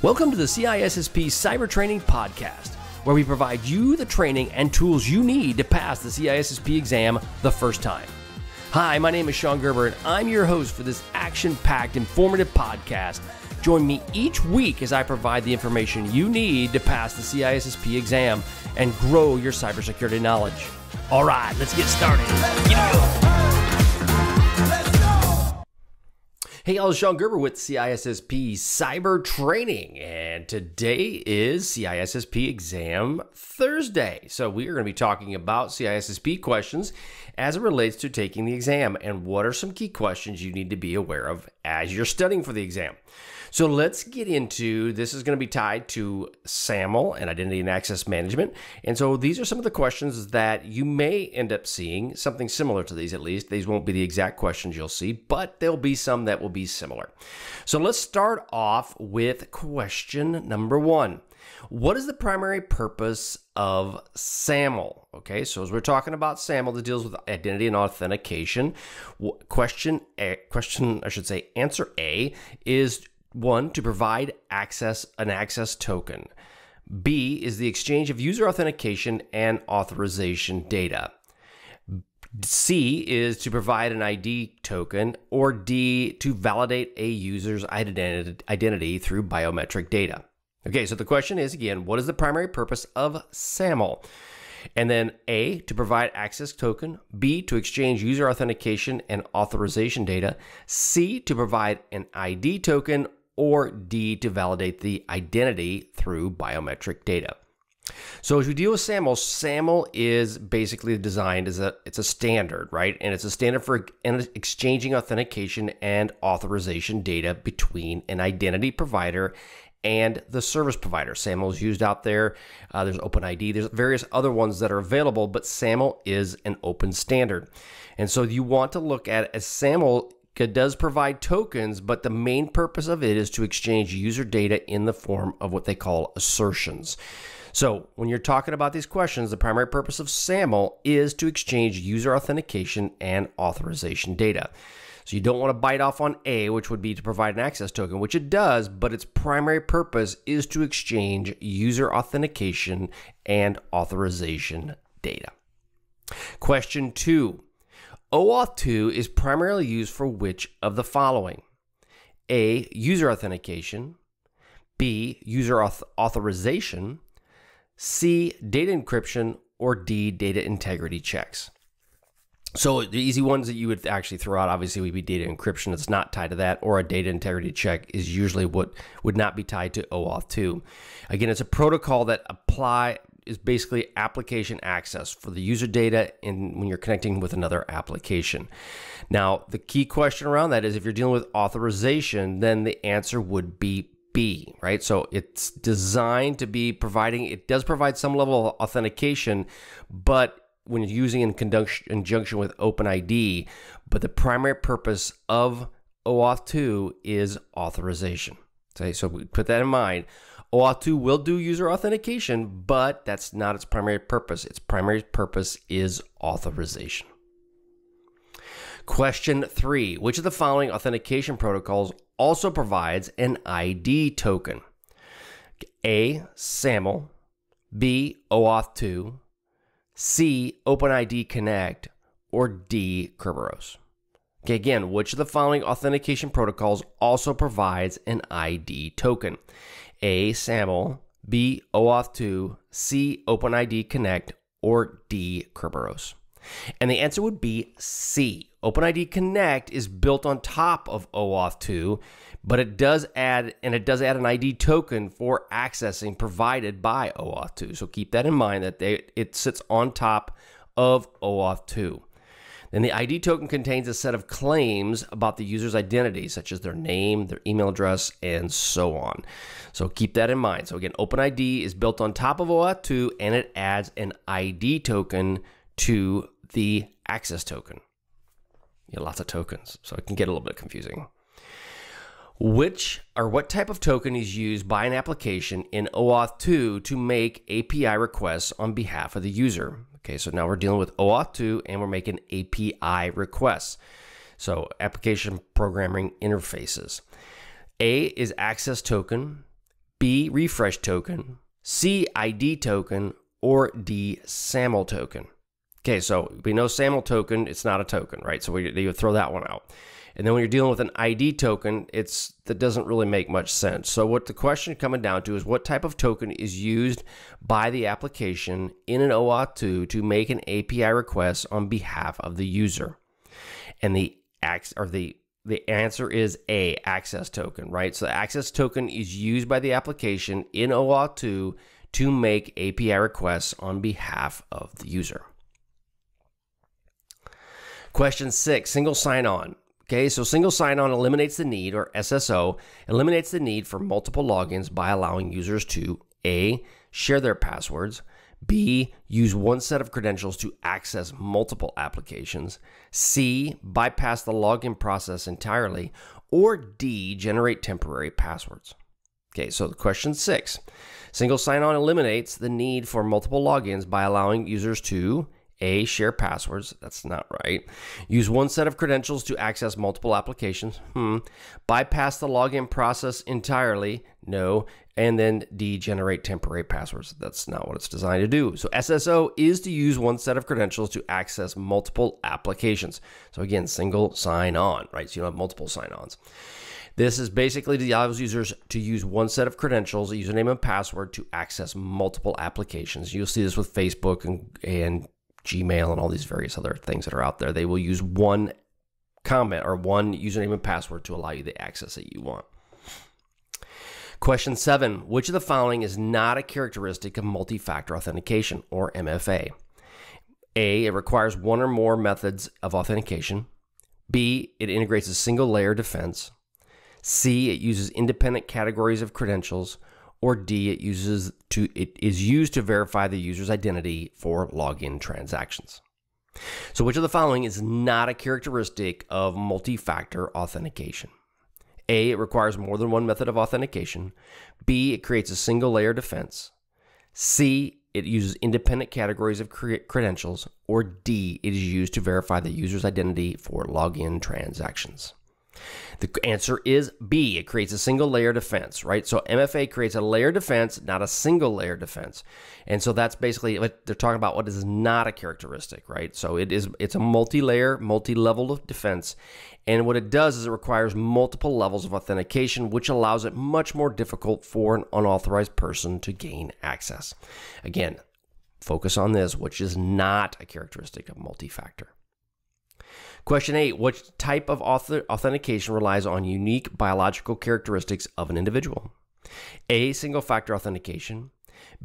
Welcome to the CISSP Cyber Training Podcast, where we provide you the training and tools you need to pass the CISSP exam the first time. Hi, my name is Sean Gerber, and I'm your host for this action-packed, informative podcast. Join me each week as I provide the information you need to pass the CISSP exam and grow your cybersecurity knowledge. All right, let's get started. Hey, y'all, Sean Gerber with CISSP Cyber Training, and today is CISSP Exam Thursday. So we are going to be talking about CISSP questions as it relates to taking the exam, and what are some key questions you need to be aware of as you're studying for the exam. So let's get into, this is going to be tied to SAML and identity and access management. And so these are some of the questions that you may end up seeing, something similar to these at least. These won't be the exact questions you'll see, but there'll be some that will be similar. So let's start off with question number 1. What is the primary purpose of SAML? Okay, so as we're talking about SAML that deals with identity and authentication, answer A is 1, to provide an access token. B is the exchange of user authentication and authorization data. C is to provide an ID token, or D, to validate a user's identity through biometric data. Okay, so the question is, again, what is the primary purpose of SAML? And then A, to provide access token, B, to exchange user authentication and authorization data, C, to provide an ID token, or D, to validate the identity through biometric data. So as we deal with SAML, SAML is basically designed as it's a standard, right? And it's a standard for exchanging authentication and authorization data between an identity provider and the service provider. SAML is used out there. There's OPENID. There's various other ones that are available, but SAML is an open standard. And so you want to look at it as SAML does provide tokens, but the main purpose of it is to exchange user data in the form of what they call assertions. So when you're talking about these questions, the primary purpose of SAML is to exchange user authentication and authorization data. So you don't want to bite off on A, which would be to provide an access token, which it does, but its primary purpose is to exchange user authentication and authorization data. Question 2. OAuth 2 is primarily used for which of the following? A, user authentication. B, user authorization. C, data encryption. Or D, data integrity checks. So the easy ones that you would actually throw out obviously would be data encryption. It's not tied to that, or a data integrity check is usually what would not be tied to OAuth 2. Again, it's a protocol that is basically application access for the user data when you're connecting with another application. Now, the key question around that is if you're dealing with authorization, then the answer would be B, right? So it's designed to be it does provide some level of authentication, but when you're using in conjunction with OpenID, but the primary purpose of OAuth 2 is authorization. Okay, so we put that in mind. OAuth 2 will do user authentication, but that's not its primary purpose. Its primary purpose is authorization. Question 3. Which of the following authentication protocols also provides an ID token? A, SAML. B, OAuth 2. C, OpenID Connect. Or D, Kerberos. Okay, again, which of the following authentication protocols also provides an ID token? A, SAML. B, OAuth 2. C, OpenID Connect. Or D, Kerberos. And the answer would be C. OpenID Connect is built on top of OAuth 2, but it does add an ID token for accessing provided by OAuth 2. So keep that in mind that it sits on top of OAuth 2. Then the ID token contains a set of claims about the user's identity, such as their name, their email address, and so on. So keep that in mind. So again, OpenID is built on top of OAuth 2, and it adds an ID token to the access token. You have lots of tokens, so it can get a little bit confusing. What type of token is used by an application in OAuth 2 to make API requests on behalf of the user? Okay, so now we're dealing with OAuth 2 and we're making API requests. So application programming interfaces. A is access token. B, refresh token, C, ID token, or D, SAML token. Okay, so we know SAML token, it's not a token, right? So you would throw that one out. And then when you're dealing with an ID token, that doesn't really make much sense. So what the question coming down to is what type of token is used by the application in an OAuth 2 to make an API request on behalf of the user? And the answer is A, access token, right? So the access token is used by the application in OAuth 2 to make API requests on behalf of the user. Question 6, single sign-on. Okay, so single sign-on eliminates the need, or SSO, eliminates the need for multiple logins by allowing users to A, share their passwords, B, use one set of credentials to access multiple applications, C, bypass the login process entirely, or D, generate temporary passwords. Okay, so question 6, single sign-on eliminates the need for multiple logins by allowing users to A, share passwords, that's not right. Use one set of credentials to access multiple applications, bypass the login process entirely, no. And then D, generate temporary passwords, that's not what it's designed to do. So SSO is to use one set of credentials to access multiple applications. So again, single sign-on, right? So you don't have multiple sign-ons. This is basically allows users to use one set of credentials, a username and password, to access multiple applications. You'll see this with Facebook and Gmail and all these various other things that are out there. They will use one comment or one username and password to allow you the access that you want. Question 7, which of the following is not a characteristic of multi-factor authentication, or MFA? A, it requires one or more methods of authentication. B, it integrates a single layer defense. C, it uses independent categories of credentials. Or D, it is used to verify the user's identity for login transactions. So which of the following is not a characteristic of multi-factor authentication? A, it requires more than one method of authentication. B, it creates a single layer defense. C, it uses independent categories of credentials. Or D, it is used to verify the user's identity for login transactions. The answer is B. It creates a single layer defense, right? So MFA creates a layer defense, not a single layer defense. And so that's basically what they're talking about, what is not a characteristic, right? So it's a multi-layer, multi-level of defense. And what it does is it requires multiple levels of authentication, which allows it much more difficult for an unauthorized person to gain access. Again, focus on this, which is not a characteristic of multi-factor. Question 8, what type of authentication relies on unique biological characteristics of an individual? A, single-factor authentication.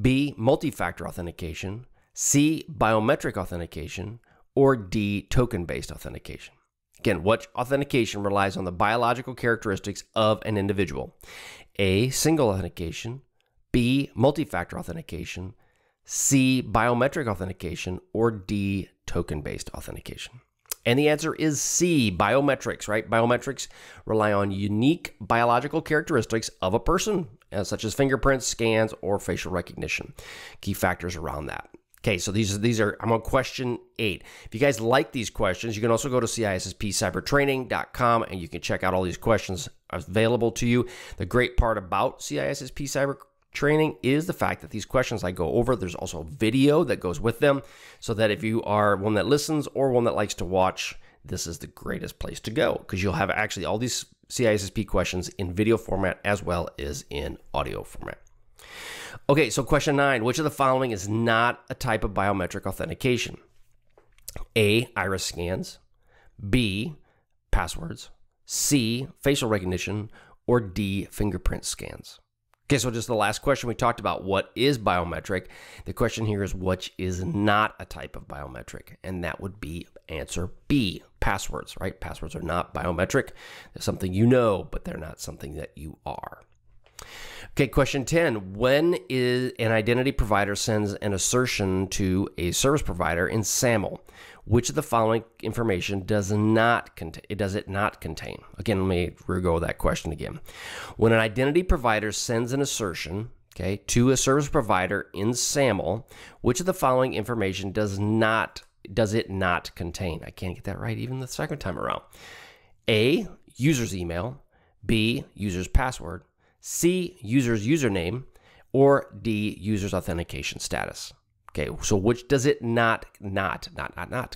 B, multi-factor authentication. C, biometric authentication. Or D, token-based authentication. Again, what authentication relies on the biological characteristics of an individual? A, single authentication. B, multi-factor authentication. C, biometric authentication. Or D, token-based authentication. And the answer is C, biometrics, right? Biometrics rely on unique biological characteristics of a person, such as fingerprints, scans, or facial recognition. Key factors around that. Okay, so these are, I'm on question 8. If you guys like these questions, you can also go to CISSPCybertraining.com and you can check out all these questions available to you. The great part about CISSP Cyber Training is the fact that these questions I go over, there's also a video that goes with them, so that if you are one that listens or one that likes to watch, this is the greatest place to go, because you'll have actually all these CISSP questions in video format as well as in audio format. Okay, so question 9, which of the following is not a type of biometric authentication? A, iris scans. B, passwords. C, facial recognition. Or D, fingerprint scans. Okay, so just the last question we talked about, what is biometric? The question here is which is not a type of biometric, and that would be answer B, passwords, right? Passwords are not biometric. They're something you know, but they're not something that you are. Okay, question 10, when is an identity provider sends an assertion to a service provider in SAML, which of the following information does it not contain? Again, let me re-go that question again. When an identity provider sends an assertion, okay, to a service provider in SAML, which of the following information does it not contain? I can't get that right even the second time around. A, user's email. B, user's password. C, user's username, or D, user's authentication status. Okay, so which does it not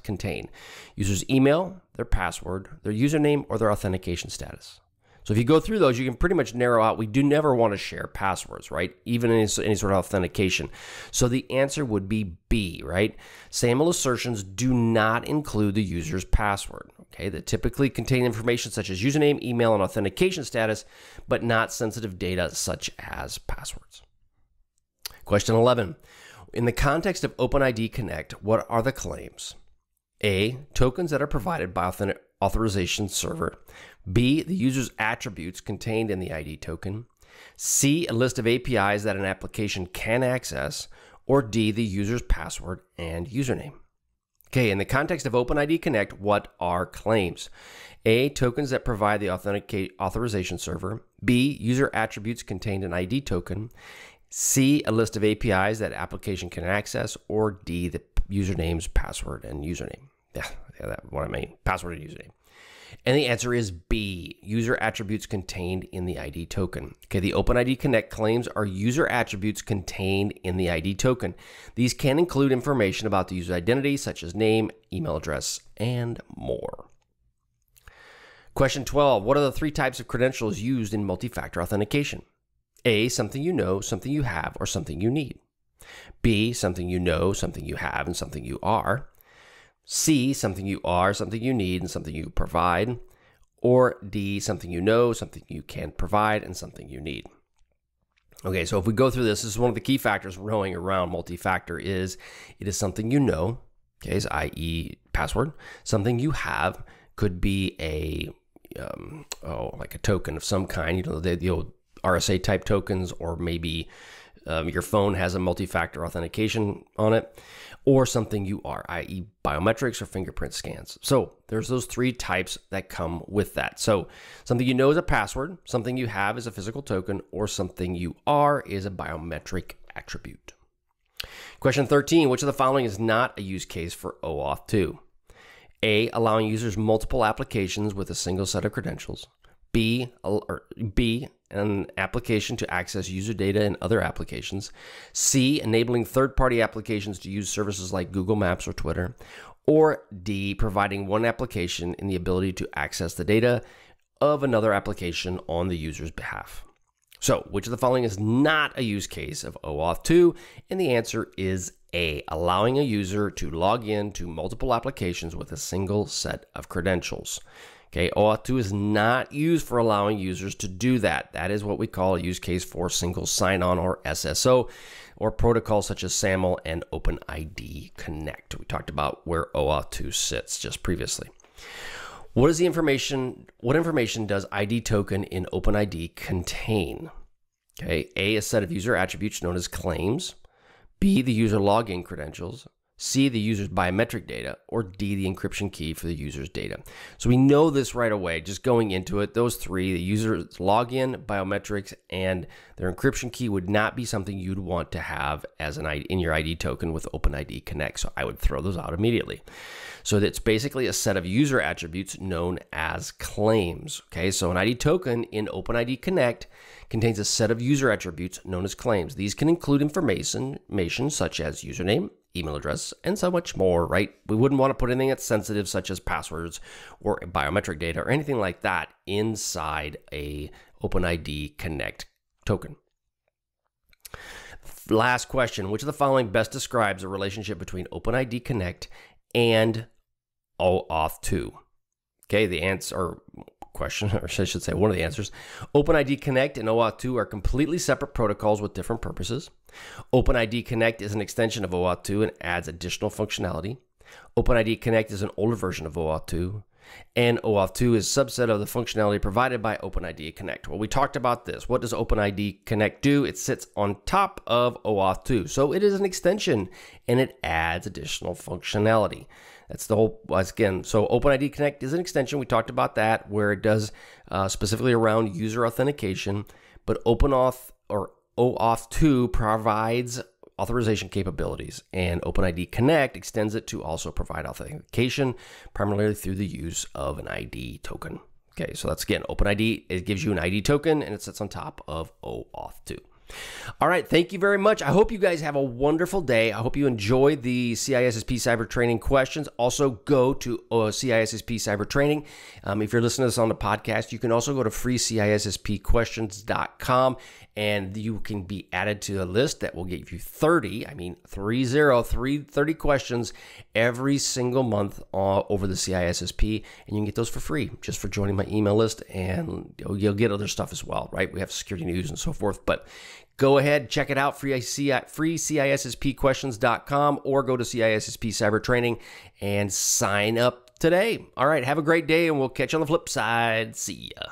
contain? User's email, their password, their username, or their authentication status. So if you go through those, you can pretty much narrow out. We do never want to share passwords, right? Even in any sort of authentication. So the answer would be B, right? SAML assertions do not include the user's password. Okay, that typically contain information such as username, email, and authentication status, but not sensitive data such as passwords. Question 11. In the context of OpenID Connect, what are the claims? A, tokens that are provided by authorization server. B, the user's attributes contained in the ID token. C, a list of APIs that an application can access. Or D, the user's password and username. Okay, in the context of OpenID Connect, what are claims? A, tokens that provide the authorization server. B, user attributes contained in ID token. C, a list of APIs that application can access, or D, the username's password and username. Yeah, that's what I mean, password and username. And the answer is B, user attributes contained in the ID token. Okay, the OpenID Connect claims are user attributes contained in the ID token. These can include information about the user identity, such as name, email address, and more. Question 12, what are the 3 types of credentials used in multi-factor authentication? A, something you know, something you have, or something you need. B, something you know, something you have, and something you are. C, something you are, something you need, and something you provide. Or D, something you know, something you can provide, and something you need. Okay, so if we go through this is one of the key factors rolling around multi-factor is it is something you know, okay, i.e. password. Something you have could be a, like a token of some kind, you know, the old RSA type tokens, or maybe your phone has a multi-factor authentication on it, or something you are, i.e. biometrics or fingerprint scans. So there's those 3 types that come with that. So something you know is a password, something you have is a physical token, or something you are is a biometric attribute. Question 13, which of the following is not a use case for OAuth 2? A, allowing users multiple applications with a single set of credentials. B, an application to access user data in other applications. C, enabling third-party applications to use services like Google Maps or Twitter. Or D, providing one application in the ability to access the data of another application on the user's behalf. So, which of the following is not a use case of OAuth 2? And the answer is A, allowing a user to log in to multiple applications with a single set of credentials. Okay, OAuth 2 is not used for allowing users to do that. That is what we call a use case for single sign-on, or SSO, or protocols such as SAML and OpenID Connect. We talked about where OAuth 2 sits just previously. What information does ID token in OpenID contain? Okay, A, a set of user attributes known as claims. B, the user login credentials. C, the user's biometric data, or D, the encryption key for the user's data. So we know this right away, just going into it, those 3, the user's login, biometrics, and their encryption key would not be something you'd want to have as an ID in your ID token with OpenID Connect. So I would throw those out immediately. So that's basically a set of user attributes known as claims. Okay, so an ID token in OpenID Connect contains a set of user attributes known as claims. These can include information such as username, email address, and so much more, right? We wouldn't want to put anything that's sensitive such as passwords or biometric data or anything like that inside a OpenID Connect token. Last question, which of the following best describes the relationship between OpenID Connect and OAuth 2? Okay, the answer, or question, or I should say one of the answers. OpenID Connect and OAuth 2 are completely separate protocols with different purposes. OpenID Connect is an extension of OAuth 2 and adds additional functionality. OpenID Connect is an older version of OAuth 2, and OAuth 2 is a subset of the functionality provided by OpenID Connect. Well, we talked about this. What does OpenID Connect do? It sits on top of OAuth 2, so it is an extension, and it adds additional functionality. That's the whole, again, so OpenID Connect is an extension. We talked about that, where it does specifically around user authentication, but OpenAuth, or OAuth 2, provides authorization capabilities, and OpenID Connect extends it to also provide authentication, primarily through the use of an ID token. Okay, so that's again, OpenID. It gives you an ID token and it sits on top of OAuth 2. All right, thank you very much. I hope you guys have a wonderful day. I hope you enjoyed the CISSP Cyber Training questions. Also, go to CISSP Cyber Training. If you're listening to this on the podcast, you can also go to freeCISSPquestions.com, and you can be added to a list that will give you 30 questions every single month over the CISSP, and you can get those for free just for joining my email list, and you'll get other stuff as well, right? We have security news and so forth, but go ahead, check it out, freeCISSPquestions.com, or go to CISSP Cyber Training and sign up today. All right, have a great day, and we'll catch you on the flip side. See ya.